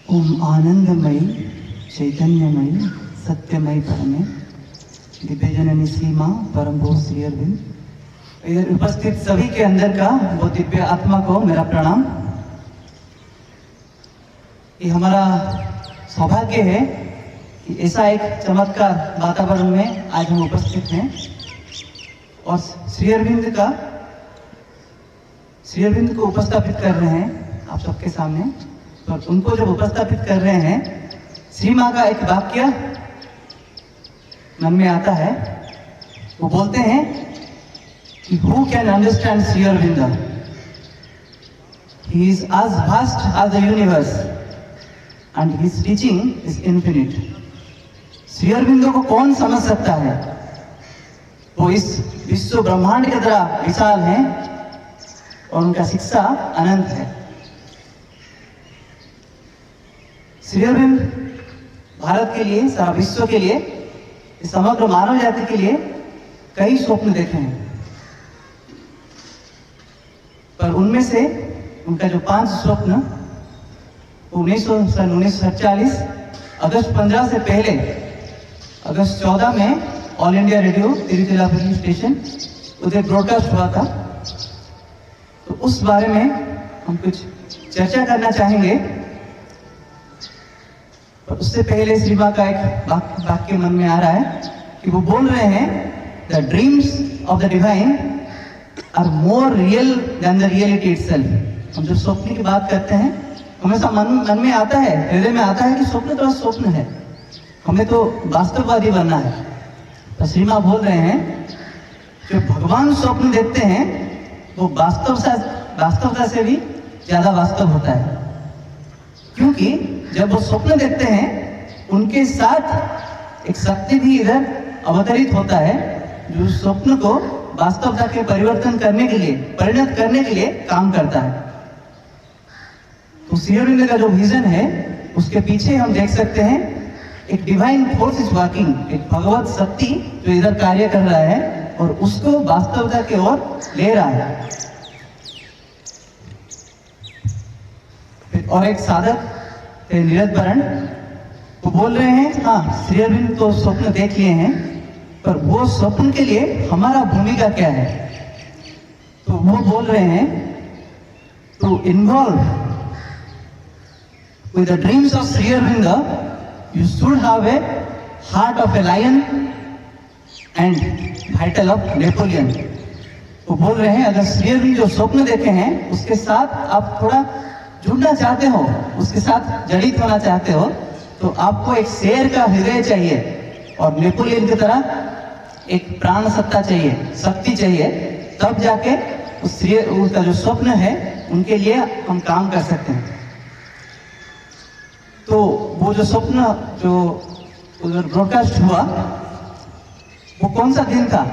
ओम आनंदमयी चैतन्यमयी सत्यमयी परमे दिव्य जननी सीमा परम भूत श्री अरविंद, इधर उपस्थित सभी के अंदर का वो दिव्य आत्मा को मेरा प्रणाम। ये हमारा सौभाग्य है कि ऐसा एक चमत्कार वातावरण में आज हम उपस्थित हैं और श्री अरविंद को उपस्थापित कर रहे हैं आप सबके सामने। तो उनको जब उपस्थापित कर रहे हैं, श्री माँ का एक वाक्य मन में आता है। वो बोलते हैं कि who can understand Shri Aurobindo, he is as vast as the universe and his teaching is infinite। Shri Aurobindo को कौन समझ सकता है? वो इस विश्व ब्रह्मांड की तरह विशाल है और उनका शिक्षा अनंत है। श्री अरविंद भारत के लिए, सारा विश्व के लिए, समग्र मानव जाति के लिए कई स्वप्न देखे हैं, पर उनमें से उनका जो 5 स्वप्न 1947 अगस्त 15 से पहले अगस्त 14 में all India radio Tiruchirappalli station उधर ब्रॉडकास्ट हुआ था। तो उस बारे में हम कुछ चर्चा करना चाहेंगे। और उससे पहले श्री माँ का एक वाक्य मन में आ रहा है कि वो बोल रहे हैं, the dreams of the divine are more real than the reality itself. हम जब स्वप्न की बात करते हैं, हमेशा मन में आता है, हृदय में आता है कि स्वप्न तो स्वप्न है, हमें तो वास्तववादी बनना है। तो श्री माँ बोल रहे हैं, जो भगवान स्वप्न देखते हैं वो वास्तवता से भी ज्यादा वास्तव होता है, क्योंकि जब वो स्वप्न देखते हैं उनके साथ एक शक्ति भी इधर अवतरित होता है, जो स्वप्न को वास्तवता के परिवर्तन करने के लिए, परिणत करने के लिए काम करता है। तो श्री अरविंद का जो विजन है उसके पीछे हम देख सकते हैं एक डिवाइन फोर्स इज वर्किंग, एक भगवत शक्ति जो इधर कार्य कर रहा है और उसको वास्तवता की ओर ले रहा है। और एक साधक नीरज बरन वो बोल रहे हैं, हाँ श्री अरविंद तो स्वप्न देख लिए हैं, पर वो स्वप्न के लिए हमारा भूमिका क्या है? तो वो बोल रहे हैं, to involve with the dreams of Shri Aurobindo you should have a heart of a lion and vital of Napoleon. वो बोल रहे हैं, अगर श्री अरविंद जो स्वप्न देखे हैं उसके साथ आप थोड़ा जुड़ना चाहते हो, उसके साथ जड़ित होना चाहते हो, तो आपको एक शेर का हृदय चाहिए और नेपोलियन की तरह एक प्राण सत्ता चाहिए, शक्ति चाहिए, तब जाके उसका जो स्वप्न है उनके लिए हम काम कर सकते हैं। तो वो जो स्वप्न जो उधर ब्रॉडकास्ट हुआ वो कौन सा दिन था?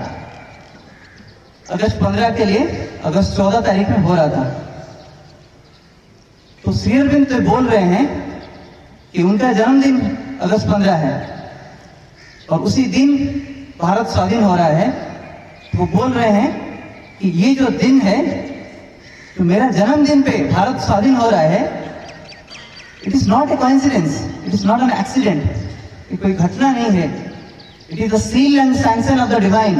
अगस्त 15 के लिए अगस्त 14 तारीख में हो रहा था। तो श्री अरविंद तो बोल रहे हैं कि उनका जन्मदिन अगस्त 15 है और उसी दिन भारत स्वाधीन हो रहा है। तो वो बोल रहे हैं कि ये जो दिन है, तो मेरा जन्मदिन पे भारत स्वाधीन हो रहा है, it is not A coincidence, it is not an accident, ये कोई घटना नहीं है, it is the seal and sanction of the divine.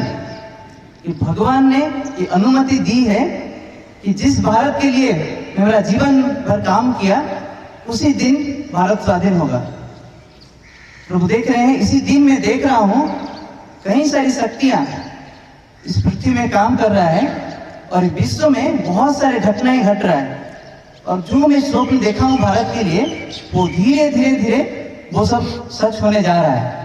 भगवान ने ये अनुमति दी है कि जिस भारत के लिए मैं मेरा जीवन भर काम किया, उसी दिन भारत स्वाधीन होगा। प्रभु देख रहे हैं, इसी दिन में देख रहा हूं कई सारी शक्तियां इस पृथ्वी में काम कर रहा है और विश्व में बहुत सारे घटनाएं घट रहा है, और जो मैं स्वप्न देखा हूं भारत के लिए, वो धीरे धीरे वो सब सच होने जा रहा है।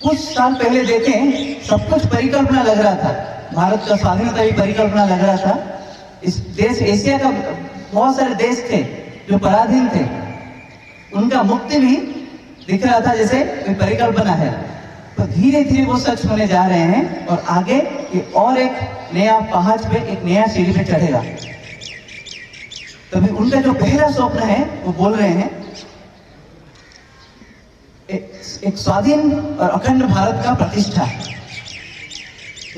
कुछ साल पहले देखें, सब कुछ परिकल्पना लग रहा था, भारत का स्वाधीनता भी परिकल्पना लग रहा था। इस देश, एशिया का बहुत सारे देश थे जो पराधीन थे, उनका मुक्ति भी दिख रहा था जैसे कोई परिकल्पना है। तो धीरे धीरे वो सच होने जा रहे हैं और आगे ये और एक नया पहाड़ पे, एक नया सीढ़ी पे चढ़ेगा। तभी उनका जो पहला स्वप्न है वो बोल रहे हैं एक स्वाधीन और अखंड भारत का प्रतिष्ठा।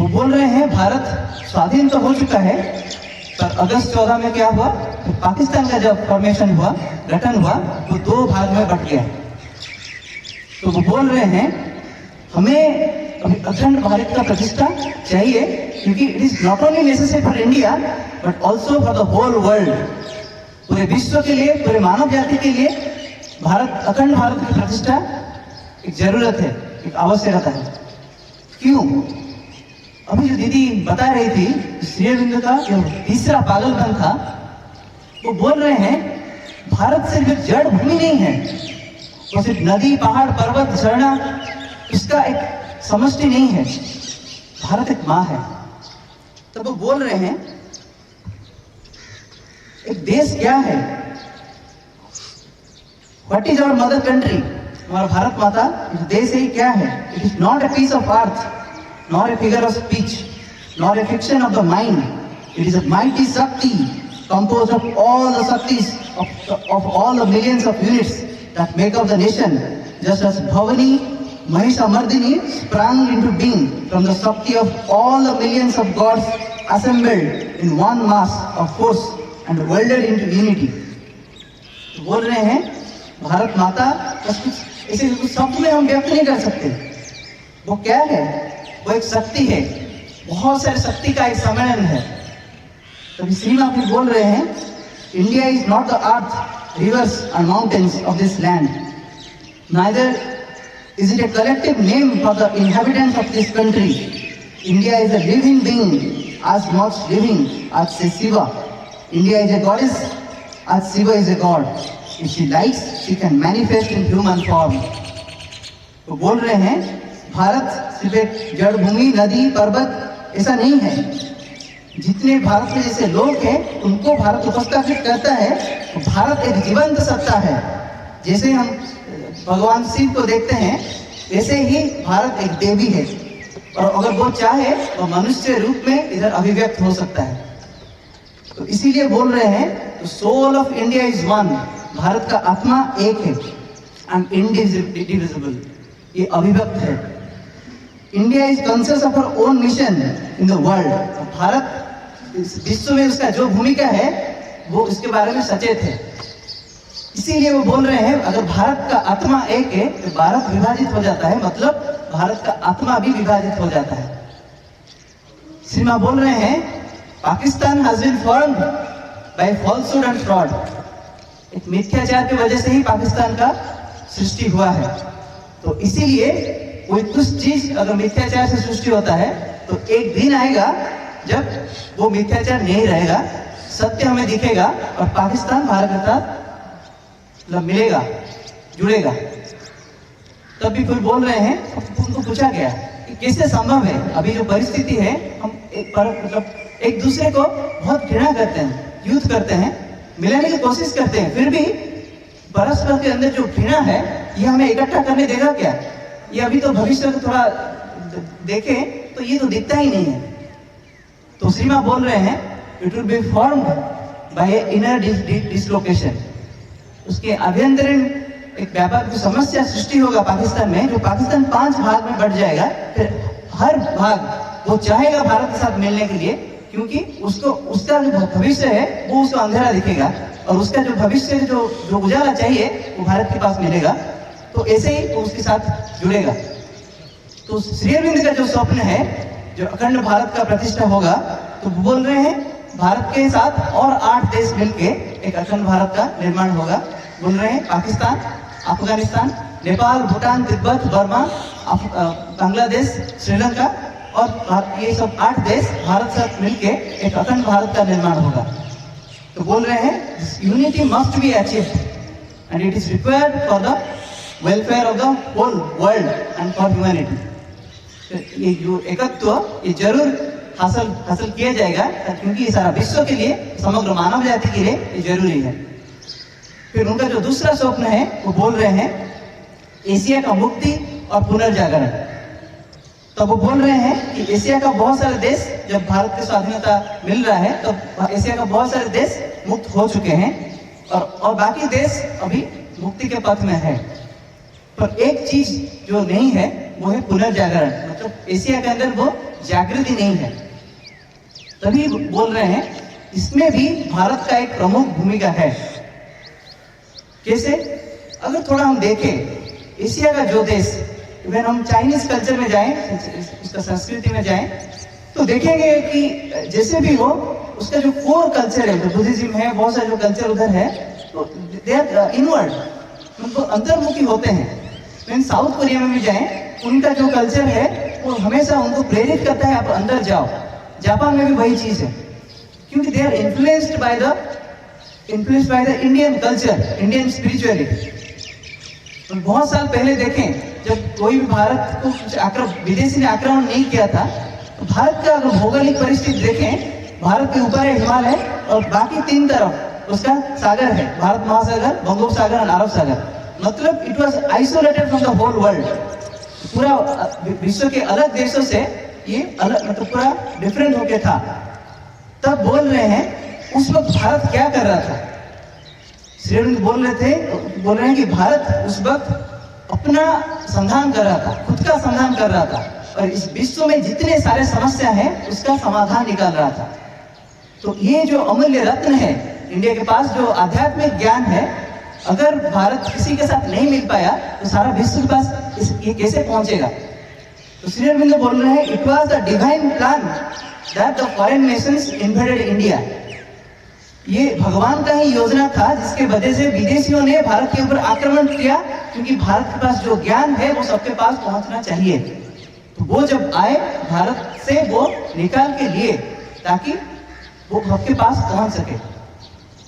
वो बोल रहे हैं भारत स्वाधीन तो हो चुका है, पर अगस्त 14 में क्या हुआ? तो पाकिस्तान का जब फॉर्मेशन हुआ, गठन हुआ, वो 2 भाग में बट गया। तो वो बोल रहे हैं हमें अखंड भारत का प्रतिष्ठा चाहिए, क्योंकि it is not only necessary for India but also for the whole world. पूरे विश्व के लिए, पूरे मानव जाति के लिए भारत, अखंड भारत की प्रतिष्ठा एक जरूरत है, एक आवश्यकता है। क्यों? अभी जो दीदी बता रही थी, श्री अरविंद का जो तीसरा पागलपन था, वो बोल रहे हैं भारत सिर्फ एक जड़ भूमि नहीं है, वो सिर्फ नदी, पहाड़, पर्वत, झरना, इसका एक समष्टि नहीं है। भारत एक माँ है। तब वो बोल रहे हैं एक देश क्या है, what is our mother country, हमारा भारत माता देश है क्या है? It is not a piece of earth, not a figure of speech, not a fiction of the mind, it is a mighty shakti composed of all the shaktis of all the millions of units that make up the nation, just as Bhavani Mahishamardini sprang into being from the shakti of all the millions of gods assembled in one mass of force and welded into unity. बोल रहे हैं भारत माता बस कुछ ऐसे कुछ शब्द में हम व्यक्त नहीं कर सकते। वो क्या है? वो एक शक्ति है, बहुत सारी शक्ति का एक सम्मेलन है। तभी श्रीमा फिर बोल रहे हैं India is not the earth, reverse and mountains of this land, neither is it a collective name for the inhabitants of this country. India is a living being, as much living as say Shiva. India is a goddess as Shiva is a god. If she likes, she can manifest in human form. तो बोल रहे हैं भारत सिर्फ एक जड़ भूमि, नदी, पर्वत ऐसा नहीं है। जितने भारत में जैसे लोग हैं उनको भारत उपस्थापित करता है। तो भारत एक जीवंत सत्ता है। जैसे हम भगवान शिव को देखते हैं वैसे ही भारत एक देवी है, और अगर वो चाहे तो मनुष्य रूप में इधर अभिव्यक्त हो सकता है। तो इसीलिए बोल रहे हैं तो soul of India is one, Bharat का आत्मा एक है एंड इंडिविजिबल, ये अभिव्यक्त है। India is conscious of her own mission in the world. Bharat इस विश्व में उसका जो भूमिका है वो इसके बारे में सचेत है। इसीलिए वो बोल रहे हैं अगर भारत का आत्मा एक है तो भारत विभाजित हो जाता है, मतलब भारत का आत्मा भी विभाजित हो जाता है। श्रीमा बोल रहे हैं Pakistan has been formed by falsehood and fraud. एक मिथ्याचार की वजह से ही पाकिस्तान का सृष्टि हुआ है। तो इसीलिए कोई कुछ चीज अगर मिथ्याचार से सृष्टि होता है तो एक दिन आएगा जब वो मिथ्याचार नहीं रहेगा, सत्य हमें दिखेगा और पाकिस्तान भारत के साथ मिलेगा, जुड़ेगा। तब भी कोई बोल रहे हैं, उनको पूछा गया कि कैसे संभव है, अभी जो परिस्थिति है हम एक दूसरे को बहुत घृणा करते हैं, युद्ध करते हैं, मिलाने की कोशिश करते हैं, फिर भी परस्पर के अंदर जो घृणा है ये हमें इकट्ठा करने देगा क्या? ये अभी तो भविष्य को थोड़ा देखें तो ये तो दिखता ही नहीं है। तो श्रीमा बोल रहे हैं it will be formed by inner dislocation. उसके अभ्यंतरीण एक व्यापक जो समस्या सृष्टि होगा पाकिस्तान में, जो पाकिस्तान 5 भाग में बढ़ जाएगा। फिर हर भाग वो चाहेगा भारत के साथ मिलने के लिए, क्योंकि उसको उसका जो भविष्य है वो उसको अंधेरा दिखेगा और उसका जो भविष्य जो उजाला चाहिए वो भारत के पास मिलेगा। तो ऐसे ही वो उसके साथ जुड़ेगा। तो श्री अरविंद का जो स्वप्न है, जो अखंड भारत का प्रतिष्ठा होगा, तो बोल रहे हैं भारत के साथ और 8 देश मिलके एक अखंड भारत का निर्माण होगा। बोल रहे हैं पाकिस्तान, अफगानिस्तान, नेपाल, भूटान, तिब्बत, बर्मा, बांग्लादेश, श्रीलंका और ये सब 8 देश भारत के साथ मिलके एक अखंड भारत का निर्माण होगा। तो बोल रहे हैं unity must be achieved and it is required for the welfare of the whole world and for humanity. ये जो एकत्व ये जरूर हासिल किया जाएगा, क्योंकि ये सारा विश्व के लिए, समग्र मानव जाति के लिए ये जरूरी है। फिर उनका जो दूसरा स्वप्न है वो बोल रहे हैं एशिया का मुक्ति और पुनर्जागरण। तो वो बोल रहे हैं कि एशिया का बहुत सारे देश, जब भारत की स्वाधीनता मिल रहा है तो एशिया का बहुत सारे देश मुक्त हो चुके हैं और बाकी देश अभी मुक्ति के पथ में है। पर एक चीज जो नहीं है वो है पुनर्जागरण, मतलब एशिया के अंदर वो जागृति नहीं है। तभी बोल रहे हैं इसमें भी भारत का एक प्रमुख भूमिका है। कैसे? अगर थोड़ा हम देखें एशिया का जो देश, इवन हम चाइनीज कल्चर में जाएं, उसका संस्कृति में जाएं, तो देखेंगे कि जैसे भी हो उसका जो कोर कल्चर है, जो बुद्धिज्म है, बहुत सारे जो कल्चर उधर है, तो दे आर इनवर्ड, उनको अंतर्मुखी होते हैं। लेकिन साउथ कोरिया में भी जाएं, उनका जो कल्चर है वो हमेशा उनको प्रेरित करता है आप अंदर जाओ। जापान में भी वही चीज है, क्योंकि they are influenced by the Indian culture, Indian spirituality. तो बहुत साल पहले देखें, जब कोई भी भारत को विदेशी ने आक्रमण नहीं किया था, तो भारत का अगर भौगोलिक परिस्थिति देखें, भारत के ऊपर है हिमालय और बाकी 3 तरफ उसका सागर है, भारत महासागर, बंगोपसागर और अरब सागर। मतलब it was isolated from the whole world. पूरा विश्व के अलग देशों से ये अलग, मतलब पूरा डिफरेंट होके था। तब बोल रहे हैं उस वक्त भारत क्या कर रहा था। श्री अरविंद बोल रहे हैं कि भारत उस वक्त अपना संधान कर रहा था, खुद का संधान कर रहा था, और इस विश्व में जितने सारे समस्या हैं उसका समाधान निकाल रहा था। तो ये जो अमूल्य रत्न है इंडिया के पास, जो आध्यात्मिक ज्ञान है, अगर भारत किसी के साथ नहीं मिल पाया तो सारा विश्व के पास ये कैसे पहुंचेगा। तो श्री अरविंद बोल रहे हैं it was the divine plan that the foreign Nations invaded India. ये भगवान का ही योजना था जिसके वजह से विदेशियों ने भारत के ऊपर आक्रमण किया, क्योंकि भारत के पास जो ज्ञान है वो सबके पास पहुंचना चाहिए। तो वो जब आए भारत से वो निकाल के लिए ताकि वो सबके पास पहुंच सके।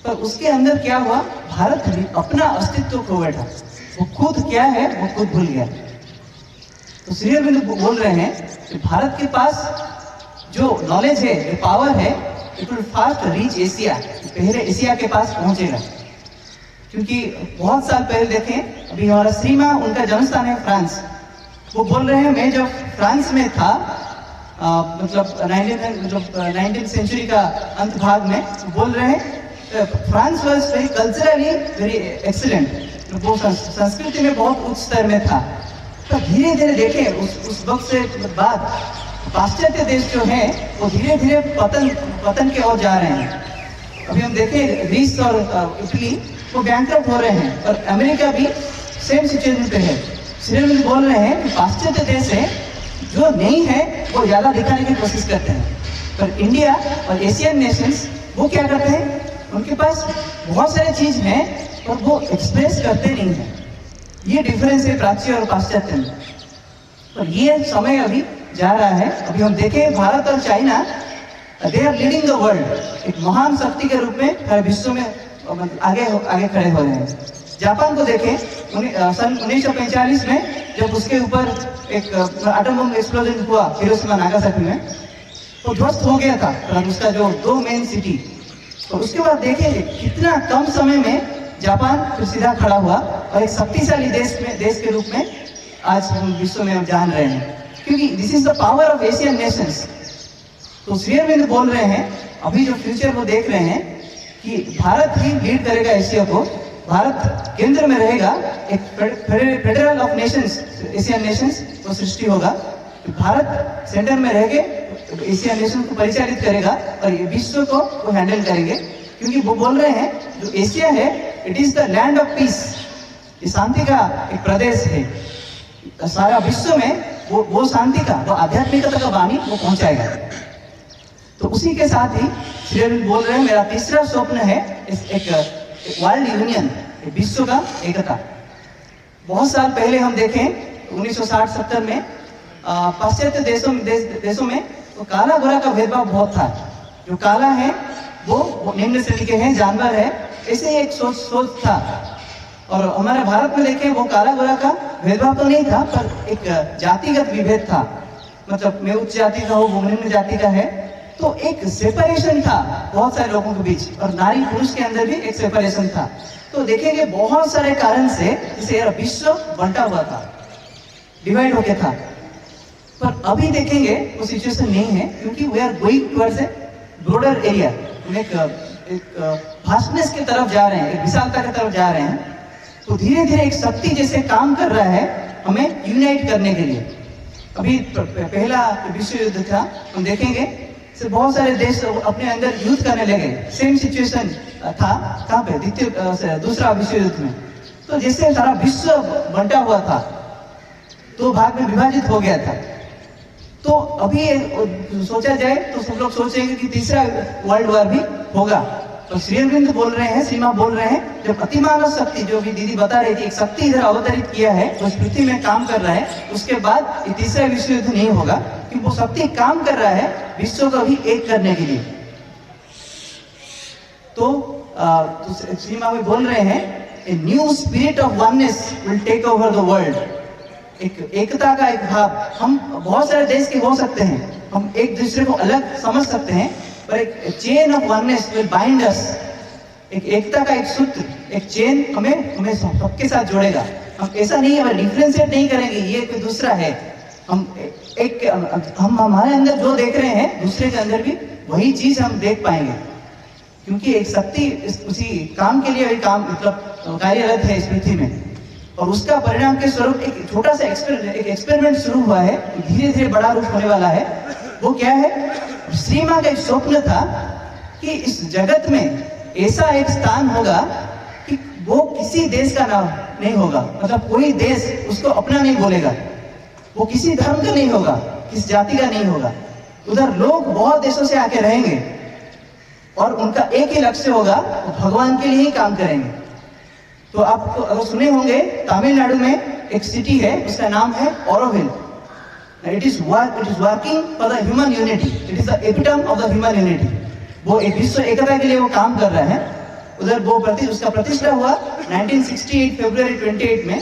पर उसके अंदर क्या हुआ, भारत अपना अस्तित्व खो बैठा, वो खुद क्या है वो खुद भूल गया। तो श्री अरविंद बोल रहे हैं कि भारत के पास जो नॉलेज है, जो पावर है, it will fast reach Asia, पहले एशिया के पास पहुंचेगा। क्योंकि बहुत साल पहले देखें, अभी हमारा श्रीमा उनका जन्मस्थान है फ्रांस। वो बोल रहे हैं मैं जब फ्रांस में था, मतलब 19th सेंचुरी का अंत भाग में, बोल रहे हैं France was very culturally very excellent, वो संस्कृति में बहुत उच्च स्तर में था। तो धीरे धीरे देखें उस वक्त से बाद पाश्चात्य देश जो है वो धीरे धीरे पतन के ओर जा रहे हैं। अभी हम देखें ग्रीस और इटली वो बैंकरप्ट हो रहे हैं, और अमेरिका भी सेम सिचुएशन पे है। श्री अरविंद बोल रहे हैं कि पाश्चात्य देश है जो नहीं है वो ज्यादा दिखाने की कोशिश करते हैं, पर इंडिया और एशियन नेशंस वो क्या करते हैं, उनके पास बहुत सारे चीज हैं और वो एक्सप्रेस करते नहीं हैं। ये डिफरेंस है प्राच्य और पाश्चात्य में। और ये समय अभी जा रहा है। अभी हम देखें भारत और China, they are leading the world, एक महान शक्ति के रूप में हर विश्व में आगे खड़े हो रहे हैं। जापान को देखें, सन 1945 में जब उसके ऊपर एक एटम बम एक्सप्लोजन हुआ हिरोशिमा नागासाकी में, तो ध्वस्त हो गया था उसका जो 2 मेन सिटी। तो उसके बाद देखिए कितना कम समय में जापान फिर सीधा खड़ा हुआ और एक शक्तिशाली देश के रूप में आज हम विश्व में जान रहे हैं, क्योंकि this is the power of Asian Nations. तो श्री अरविंद बोल रहे हैं अभी जो फ्यूचर वो देख रहे हैं कि भारत ही लीड करेगा एशिया को, भारत केंद्र में रहेगा, एक federal of Nations, Asian Nations वो सृष्टि होगा। भारत सेंटर में रह के एशियन नेशन को परिचालित करेगा और ये विश्व को वो हैंडल करेंगे, क्योंकि वो बोल रहे हैं जो एशिया है it is the land of peace, ये शांति का एक प्रदेश है। सारा विश्व में वो शांति का, वो आध्यात्मिकता का वाणी वो पहुंचाएगा। तो उसी के साथ ही श्री अरविंद बोल रहे हैं मेरा तीसरा स्वप्न है एक वर्ल्ड यूनियन, विश्व का एकता। बहुत साल पहले हम देखें 1960-70 में पाश्चात्य देशों में तो काला गोरा का भेदभाव बहुत था। जो काला है वो निम्न श्रेणी के हैं, जानवर है, ऐसे ही एक सोच था। और हमारे भारत में देखें वो काला गोरा का भेदभाव तो नहीं था, पर एक जातिगत विभेद था। मतलब मैं उच्च जाति का हूँ, वो निम्न जाति का है, तो एक सेपरेशन था बहुत सारे लोगों के बीच, और नारी पुरुष के अंदर भी एक सेपरेशन था। तो देखेंगे बहुत सारे कारण से इसे विश्व बंटा हुआ था, डिवाइड होके था। पर अभी देखेंगे वो सिचुएशन नहीं है, क्योंकि we are going towards a broader area, एक वास्टनेस की तरफ जा रहे हैं, एक विशालता की तरफ जा रहे हैं। तो धीरे धीरे एक शक्ति जैसे काम कर रहा है हमें यूनाइट करने के लिए। अभी पहला विश्व युद्ध था, हम देखेंगे से बहुत सारे देश अपने अंदर युद्ध करने लगे। सेम सिचुएशन था कहाँ पे, दूसरा विश्व युद्ध में। तो जैसे सारा विश्व बंटा हुआ था, तो भाग में विभाजित हो गया था। तो अभी सोचा जाए तो सब लोग सोचेंगे कि तीसरा वर्ल्ड वॉर भी होगा। तो श्री अरविंद बोल रहे हैं, सीमा बोल रहे हैं, जब अतिमानव शक्ति, जो भी दीदी बता रही थी, एक शक्ति इधर अवतरित किया है, उस पृथ्वी में काम कर रहा है, उसके बाद ये तीसरा विश्व युद्ध नहीं होगा, क्योंकि वो शक्ति काम कर रहा है विश्व को भी एक करने के लिए। तो सीमा में बोल रहे हैं, a new spirit of oneness will take over the world. एक एकता का एक भाव, हम बहुत सारे देश के हो सकते हैं, हम एक दूसरे को अलग समझ सकते हैं, पर एक chain of oneness will bind us. एक एकता का एक सूत्र, एक चेन हमें सबके साथ जोड़ेगा। हम ऐसा नहीं है, डिफरेंशिएट नहीं करेंगे ये कोई दूसरा है। हम हमारे अंदर जो देख रहे हैं, दूसरे के अंदर भी वही चीज हम देख पाएंगे, क्योंकि एक शक्ति उसी काम के लिए वही काम मतलब कार्यरत है इस पृथ्वी में। और उसका परिणाम के स्वरूप एक छोटा सा एक्सपेरिमेंट शुरू हुआ है, धीरे धीरे बड़ा रूप होने वाला है। वो क्या है? श्री मां का एक स्वप्न था कि इस जगत में ऐसा एक स्थान होगा कि वो किसी देश का नाम नहीं होगा, मतलब कोई देश उसको अपना नहीं बोलेगा, वो किसी धर्म का नहीं होगा, किस जाति का नहीं होगा। उधर लोग बहुत देशों से आके रहेंगे और उनका एक ही लक्ष्य होगा, भगवान के लिए ही काम करेंगे। तो आप अगर सुने होंगे, तमिलनाडु में एक सिटी है, उसका नाम है Auroville. It is working for the human unity. It is the epitome of the human unity. वो एक विश्व एकता के लिए वो काम कर रहा है। उधर वो उसका प्रतिष्ठा हुआ 1968 फरवरी 28 में।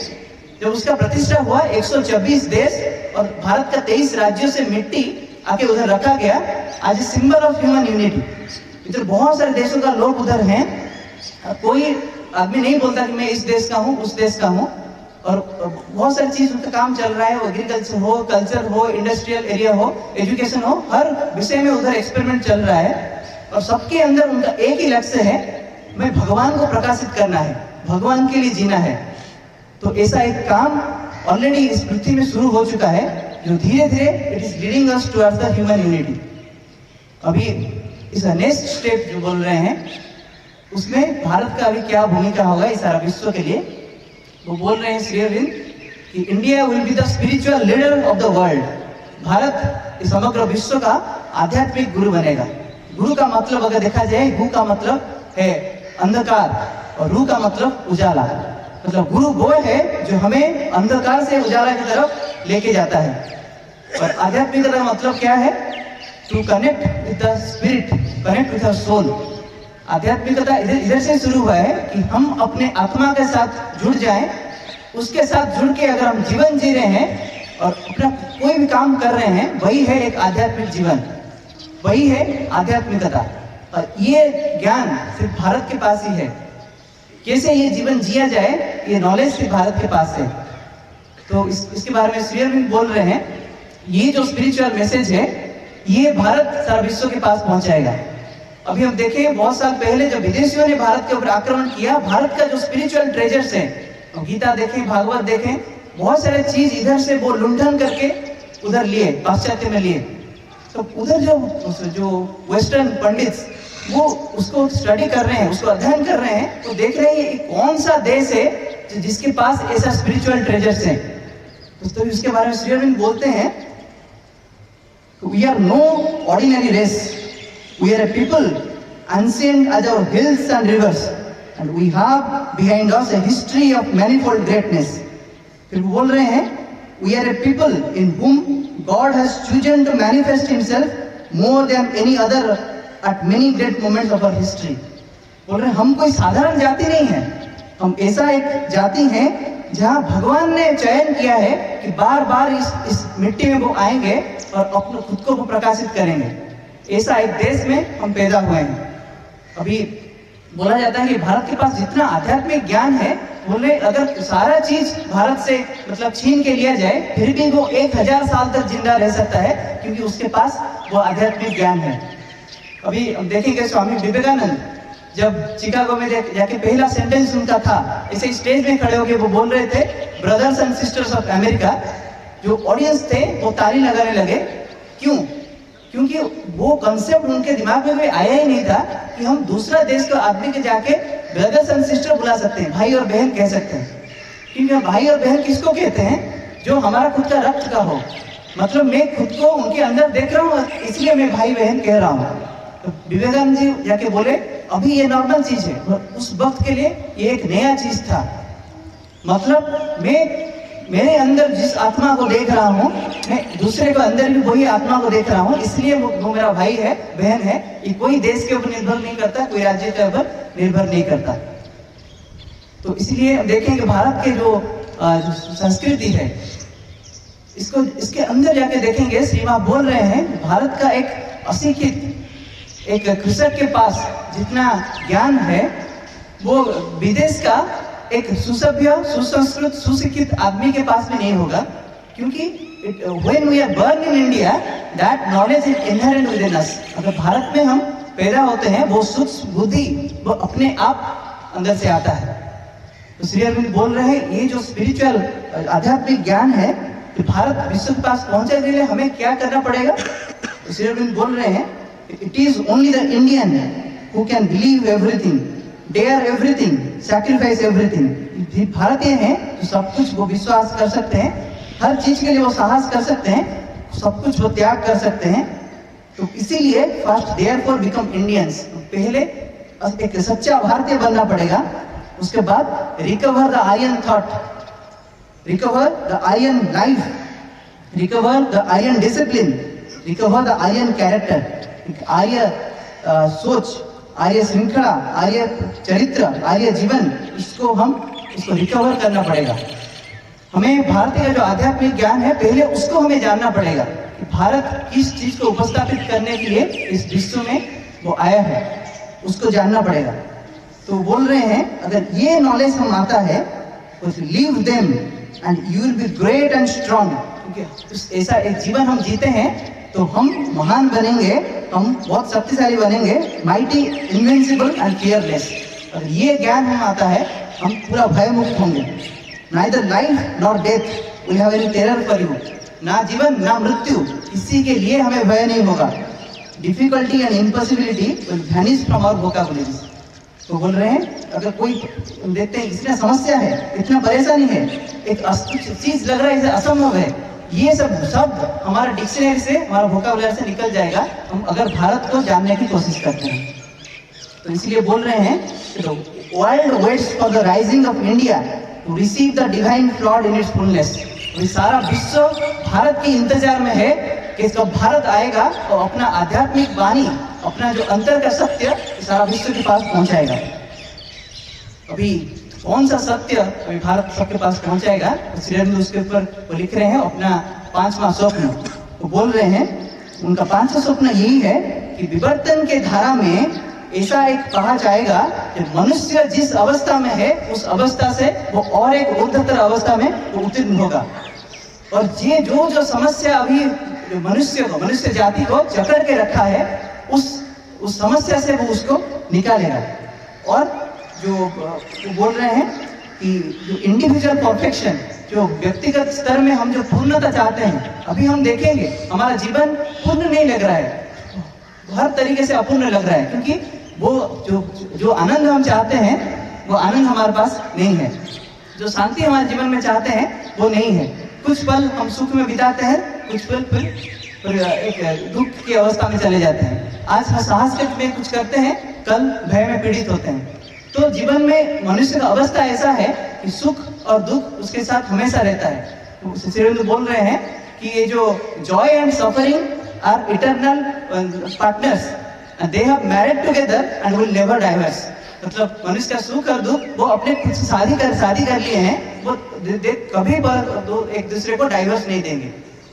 जब उसका प्रतिष्ठा हुआ 126 देश और भारत का 23 राज्यों से मिट्टी आके उधर रखा गया, आज सिंबल ऑफ ह्यूमन यूनिटी। इधर बहुत सारे देशों का लोग उधर हैं। कोई आदमी नहीं बोलता कि मैं इस देश का हूँ, उस देश का हूँ। और बहुत सारी चीज उनका काम चल रहा है, वो एग्रीकल्चर हो, कल्चर हो, इंडस्ट्रियल एरिया हो, एजुकेशन हो, हर विषय में उधर एक्सपेरिमेंट चल रहा है। और सबके अंदर उनका एक ही लक्ष्य है, मैं भगवान को प्रकाशित करना है, भगवान के लिए जीना है। तो ऐसा एक काम ऑलरेडी इस पृथ्वी में शुरू हो चुका है, जो धीरे धीरे it is leading us towards the human unity. अभी इस नेक्स्ट स्टेप जो बोल रहे हैं, उसमें भारत का अभी क्या भूमिका होगा इस सारा विश्व के लिए। वो बोल रहे हैं श्री अरविंद कि India will be the spiritual leader of the world. Bharat इस समग्र विश्व का आध्यात्मिक गुरु बनेगा। गुरु का मतलब अगर देखा जाए, गु का मतलब है अंधकार और रू का मतलब उजाला। मतलब गुरु वो है जो हमें अंधकार से उजाला की तरफ लेके जाता है। और आध्यात्मिकता का मतलब क्या है? To connect with the spirit, connect with the soul. आध्यात्मिकता इधर से शुरू हुआ है कि हम अपने आत्मा के साथ जुड़ जाएं, उसके साथ जुड़ के अगर हम जीवन जी रहे हैं और अपना कोई भी काम कर रहे हैं, वही है एक आध्यात्मिक जीवन, वही है आध्यात्मिकता। और ये ज्ञान सिर्फ भारत के पास ही है। कैसे ये जीवन जिया जाए, ये नॉलेज सिर्फ भारत के पास है। तो इसके बारे में श्री अरविंद बोल रहे हैं, ये जो स्पिरिचुअल मैसेज है, ये भारत सारा विश्व के पास पहुंचाएगा। अभी हम देखें, बहुत साल पहले जब विदेशियों ने भारत के ऊपर आक्रमण किया, भारत का जो स्पिरिचुअल ट्रेजर्स है, गीता देखें, भागवत देखें, बहुत सारे चीज इधर से वो लुंठन करके उधर लिए, पाश्चात्य में लिए। तो उधर जो वेस्टर्न पंडित्स वो उसको स्टडी कर रहे हैं, उसको अध्ययन कर रहे हैं, तो देख रहे हैं कौन सा देश है जिसके पास ऐसा स्पिरिचुअल ट्रेजर्स है। तो इसके बारे में श्री अरविंद बोलते हैं, we are no ordinary race, we are a people ancient as our hills and rivers, and we have behind us a history of manifold greatness. फिर वो बोल रहे हैं, we are a people in whom God has chosen to manifest himself more than any other at many great moments of our history. बोल रहे हैं, हम कोई साधारण जाति नहीं है, हम ऐसा एक जाति है जहाँ भगवान ने चयन किया है कि बार बार इस मिट्टी में वो आएंगे और अपने खुद को वो प्रकाशित करेंगे। ऐसा एक देश में हम पैदा हुए हैं। अभी बोला जाता है कि भारत के पास जितना आध्यात्मिक ज्ञान है, बोले अगर सारा चीज भारत से मतलब छीन के लिया जाए, फिर भी वो 1000 साल तक जिंदा रह सकता है, क्योंकि उसके पास वो आध्यात्मिक ज्ञान है। अभी हम देखेंगे स्वामी विवेकानंद जब चिकागो में जाके पहला सेंटेंस उनका था, ऐसे स्टेज में खड़े होके वो बोल रहे थे, brothers and sisters of America. जो ऑडियंस थे वो ताली लगाने लगे। क्यों क्योंकि वो कंसेप्ट उनके दिमाग में कोई आया ही नहीं था कि हम दूसरा देश का आदमी के जाके ब्रदर्स एंड सिस्टर बुला सकते हैं, भाई और बहन कह सकते हैं। क्योंकि भाई और बहन किसको कहते हैं? जो हमारा खुद का रक्त का हो। मतलब मैं खुद को उनके अंदर देख रहा हूँ, इसलिए मैं भाई बहन कह रहा हूँ। तो विवेकानंद जी जाके बोले अभी ये नॉर्मल चीज है, उस वक्त के लिए ये एक नया चीज था। मतलब मैं मेरे अंदर जिस आत्मा को देख रहा हूँ, मैं दूसरे को अंदर भी वही आत्मा को देख रहा हूँ, इसलिए वो मेरा भाई है, बहन है। ये कोई देश के ऊपर निर्भर नहीं करता, कोई राज्य के ऊपर निर्भर नहीं करता। तो इसलिए देखेंगे भारत के जो संस्कृति है, इसके अंदर जाके देखेंगे, श्री मां बोल रहे हैं भारत का एक अशिक्षित एक कृषक के पास जितना ज्ञान है वो विदेश का एक सुसभ्य, सुसंस्कृत, सुशिक्षित आदमी के पास में नहीं होगा। क्योंकि when we are born in India, that knowledge is inherent within us. अगर भारत में हम पैदा होते हैं, वो सूक्ष्म बुद्धि वो अपने आप अंदर से आता है। तो श्री अरविंद बोल रहे हैं ये जो स्पिरिचुअल आध्यात्मिक ज्ञान है, तो भारत विश्व के पास पहुंचने के लिए हमें क्या करना पड़ेगा? तो श्री अरविंद बोल रहे हैं it is only the Indian who can believe everything, dare everything, sacrifice everything. भारतीय हैं तो सब कुछ वो विश्वास कर सकते हैं, हर चीज के लिए वो साहस कर सकते हैं, सब कुछ वो त्याग कर सकते हैं। तो इसीलिए फर्स्ट देयरफॉर बिकम इंडियंस, पहले एक सच्चा भारतीय बनना पड़ेगा। उसके बाद recover the iron thought, recover the iron life, recover the iron discipline, recover the iron character. Arya सोच, आर्य श्रृंखला, आर्य चरित्र, आर्य जीवन, इसको रिकवर करना पड़ेगा। हमें भारतीय का जो आध्यात्मिक ज्ञान है पहले उसको हमें जानना पड़ेगा कि भारत किस चीज को उपस्थापित करने के लिए इस विश्व में वो आया है, उसको जानना पड़ेगा। तो बोल रहे हैं अगर ये नॉलेज हम आता है तो leave them and you will be great and strong. क्योंकि ऐसा एक जीवन हम जीते हैं तो हम महान बनेंगे, हम बहुत शक्तिशाली बनेंगे, माइटी, इनविंसिबल एंड फियरलेस। अगर ये ज्ञान हम आता है हम पूरा भय मुक्त होंगे। Neither life nor death will have any terror for you. ना जीवन ना मृत्यु, किसी के लिए हमें भय नहीं होगा। Difficulty and impossibility will vanish from our vocabularies. तो बोल रहे हैं अगर कोई देखते हैं इसमें समस्या है, इतना परेशानी है, एक चीज लग रहा है इसे असंभव है, ये सब शब्द हमारा डिक्शनरी से, हमारा वोकाबुलरी से निकल जाएगा हम अगर भारत को जानने की कोशिश करते हैं। तो इसलिए बोल रहे हैं world waits for the rising of India to receive the divine flood in its fullness. सारा विश्व भारत के इंतजार में है कि जब भारत आएगा तो अपना आध्यात्मिक वाणी, अपना जो अंतर का सत्य सारा विश्व के पास पहुंचाएगा। अभी कौन सा सत्य अभी भारत सबके पास पहुंचाएगा? तो श्री अरविंद उसके ऊपर वो लिख रहे हैं अपना 5वां स्वप्न। वो बोल रहे हैं उनका 5वां स्वप्न यही है कि विवर्तन के धारा में ऐसा एक कहा जाएगा कि मनुष्य जिस अवस्था में है उस अवस्था से वो और एक ऊर्ध्वतर अवस्था में वो उत्तीर्ण होगा। और ये जो समस्या अभी मनुष्य जाति को जकड़ के रखा है उस समस्या से वो उसको निकालेगा। और जो बोल रहे हैं कि जो इंडिविजुअल परफेक्शन, जो व्यक्तिगत स्तर में हम जो पूर्णता चाहते हैं, अभी हम देखेंगे हमारा जीवन पूर्ण नहीं लग रहा है, हर तरीके से अपूर्ण लग रहा है। क्योंकि वो जो आनंद हम चाहते हैं वो आनंद हमारे पास नहीं है, जो शांति हमारे जीवन में चाहते हैं वो नहीं है। कुछ पल हम सुख में बिताते हैं, कुछ पल फिर एक दुख की अवस्था में चले जाते हैं। आज साहस में कुछ करते हैं, कल भय में पीड़ित होते हैं। तो जीवन में मनुष्य का अवस्था ऐसा है कि सुख और दुख उसके साथ हमेशा रहता है। तो श्री अरविंद बोल रहे हैं कि ये जो joy and suffering are eternal partners, they have married together and will never divorce. मतलब मनुष्य का सुख और दुख वो अपने खुद से शादी कर लिए हैं, वो कभी एक दूसरे को डाइवर्स नहीं देंगे।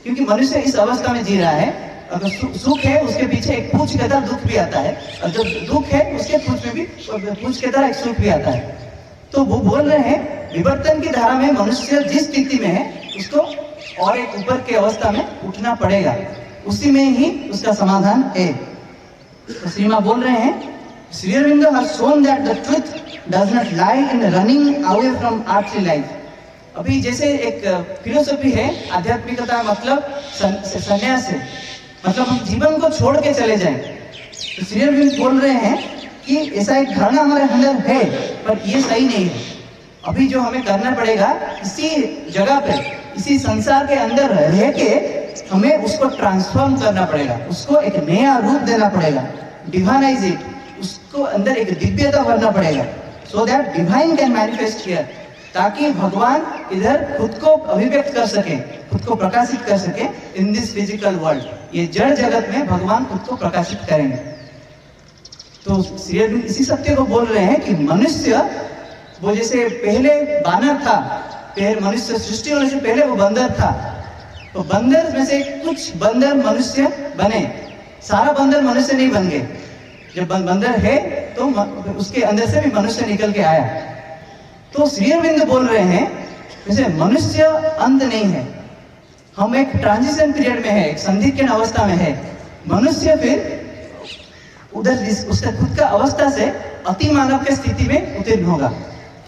क्योंकि मनुष्य इस अवस्था में जी रहा है, अगर सुख है उसके पीछे एक पूंछ के तरह दुख भी आता है, और जब दुख है उसके पूंछ में भी पूंछ के तरह एक सुख भी आता है। तो वो बोल रहे हैं विवर्तन की धारा में मनुष्य जिस स्थिति में है उसको और एक ऊपर की अवस्था में उठना पड़ेगा, उसी में ही उसका समाधान है। तो श्री मां बोल रहे हैं Shri Aurobindo have shown that the truth does not lie in running away from earthly life. अभी जैसे एक फिलोसफी है आध्यात्मिकता मतलब संन्यास है, मतलब हम जीवन को छोड़ के चले जाएं। तो श्री अरविंद बोल रहे हैं कि ऐसा एक धारणा हमारे अंदर है, पर ये सही नहीं है। अभी जो हमें करना पड़ेगा, इसी जगह पे, इसी संसार के अंदर रह के हमें उसको ट्रांसफॉर्म करना पड़ेगा, उसको एक नया रूप देना पड़ेगा, डिवाइनाइज इट, उसको अंदर एक दिव्यता भरना पड़ेगा, so that divine can manifest here, ताकि भगवान इधर खुद को अभिव्यक्त कर सके, खुद को प्रकाशित कर सके इन दिस फिजिकल वर्ल्ड। ये जड़ जगत में भगवान खुद को प्रकाशित करेंगे। तो श्री अरविंद इसी सत्य को बोल रहे हैं कि मनुष्य, वो जैसे पहले बानर था, पहले मनुष्य सृष्टि होने से पहले वो बंदर था, तो बंदर में से कुछ बंदर मनुष्य बने, सारा बंदर मनुष्य नहीं बन गए। जब बंदर है तो उसके अंदर से भी मनुष्य निकल के आया। तो श्री अरविंद बोल रहे हैं जैसे मनुष्य अंत नहीं है, हम एक ट्रांजिशन पीरियड में है, एक संदिग्ध अवस्था में है। मनुष्य फिर उधर उसका खुद का अवस्था से अति मानव की स्थिति में उत्तीर्ण होगा।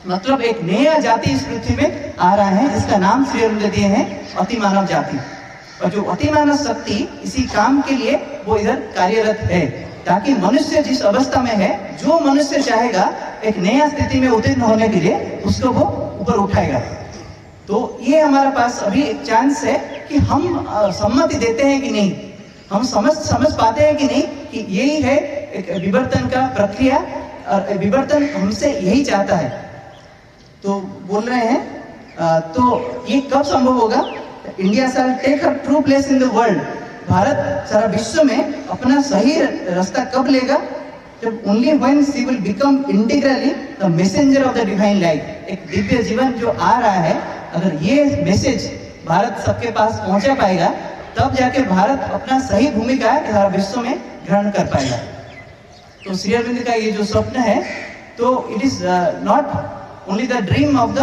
मतलब एक नया जाति इस पृथ्वी में आ रहा है, जिसका नाम श्री अरविंद दिए हैं अति मानव जाति। और जो अति मानव शक्ति इसी काम के लिए वो इधर कार्यरत है, ताकि मनुष्य जिस अवस्था में है, जो मनुष्य चाहेगा एक नया स्थिति में उत्तीर्ण होने के लिए, उसको वो ऊपर उठाएगा। तो ये हमारे पास अभी एक चांस है कि हम सम्मति देते हैं कि नहीं, हम समझ पाते हैं कि नहीं कि यही है एक विवर्तन का प्रक्रिया, और विवर्तन हमसे यही चाहता है। तो बोल रहे हैं तो ये कब संभव होगा? India shall take her true place in the world. Bharat सारा विश्व में अपना सही रास्ता कब लेगा? जब only when she will become integrally the messenger of the divine life. एक दिव्य जीवन जो आ रहा है, अगर ये मैसेज भारत सबके पास पहुंचा पाएगा, तब जाके भारत अपना सही भूमिका सारा विश्व में ग्रहण कर पाएगा। तो श्री अरविंद का ये जो स्वप्न है, तो it is not only the dream of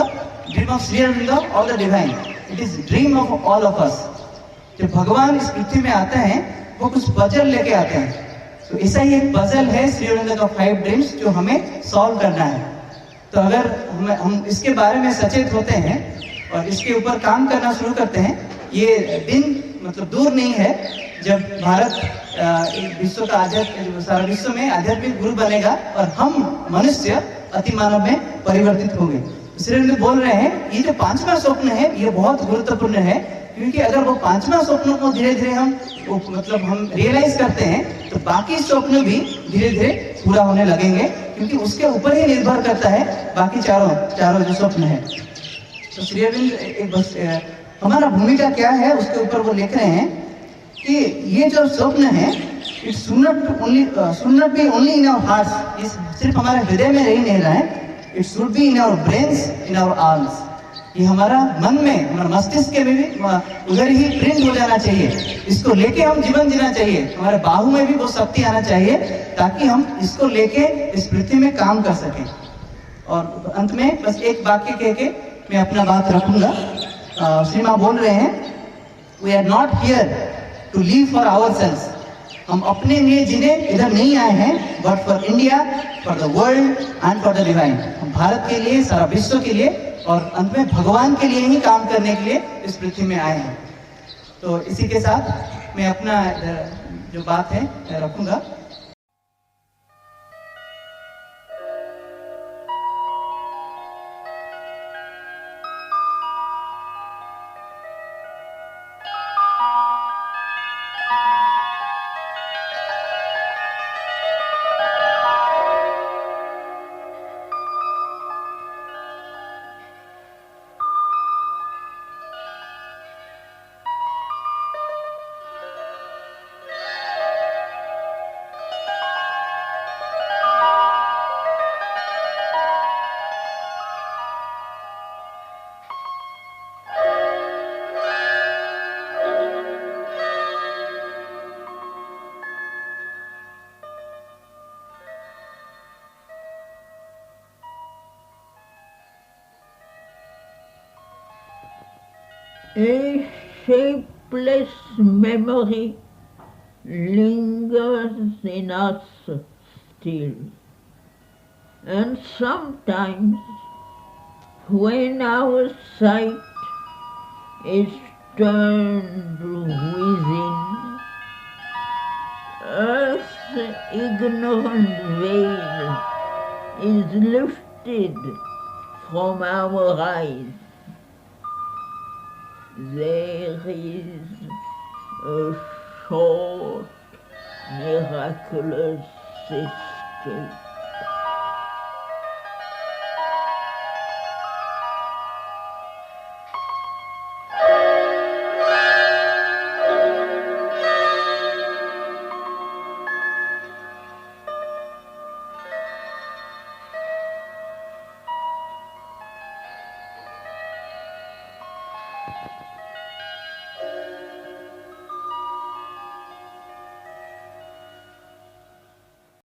Shri Aurobindo और the divine, it is dream of all of us. जब भगवान इस पृथ्वी में आते हैं, वो कुछ पजल लेके आते हैं। तो ऐसा ही एक पजल है श्री अरविंद का 5 ड्रीम्स, जो हमें सॉल्व करना है। तो अगर हम इसके बारे में सचेत होते हैं और इसके ऊपर काम करना शुरू करते हैं, ये दिन मतलब दूर नहीं है जब भारत विश्व का सारा विश्व में आध्यात्मिक गुरु बनेगा और हम मनुष्य अति मानव में परिवर्तित होंगे। श्री अरविंद बोल रहे हैं ये जो 5वां स्वप्न है, ये बहुत गुरुत्वपूर्ण है, क्योंकि अगर वो 5वां स्वप्न को धीरे धीरे हम रियलाइज करते हैं, तो बाकी स्वप्न भी धीरे धीरे पूरा होने लगेंगे, क्योंकि उसके ऊपर ही निर्भर करता है बाकी चारों जो स्वप्न है। तो श्री अरविंद हमारा भूमिका क्या है उसके ऊपर वो लिख रहे हैं कि ये जो स्वप्न है, it should not be only in our hearts. ये सिर्फ हमारे हृदय में रही नहीं रहा है, it should be in our brains, in our arms. ये हमारा मन में, हमारे मस्तिष्क में भी उधर ही प्रिंट हो जाना चाहिए। इसको लेके हम जीवन जीना चाहिए, हमारे बाहु में भी वो शक्ति आना चाहिए, ताकि हम इसको लेके इस पृथ्वी में काम कर सकें। और अंत में बस एक वाक्य कह के मैं अपना बात रखूंगा। श्री माँ बोल रहे हैं, we are not here to live for ourselves. हम अपने लिए जीने इधर नहीं आए हैं, but for India, for the world and for the divine. हम भारत के लिए, सारा विश्व के लिए और अंत में भगवान के लिए ही काम करने के लिए इस पृथ्वी में आए हैं। तो इसी के साथ मैं अपना जो बात है रखूंगा। A shapeless memory lingers in us still, and sometimes when our sight is turned within, ignorant veil is lifted from our eyes, there is a short, miraculous escape.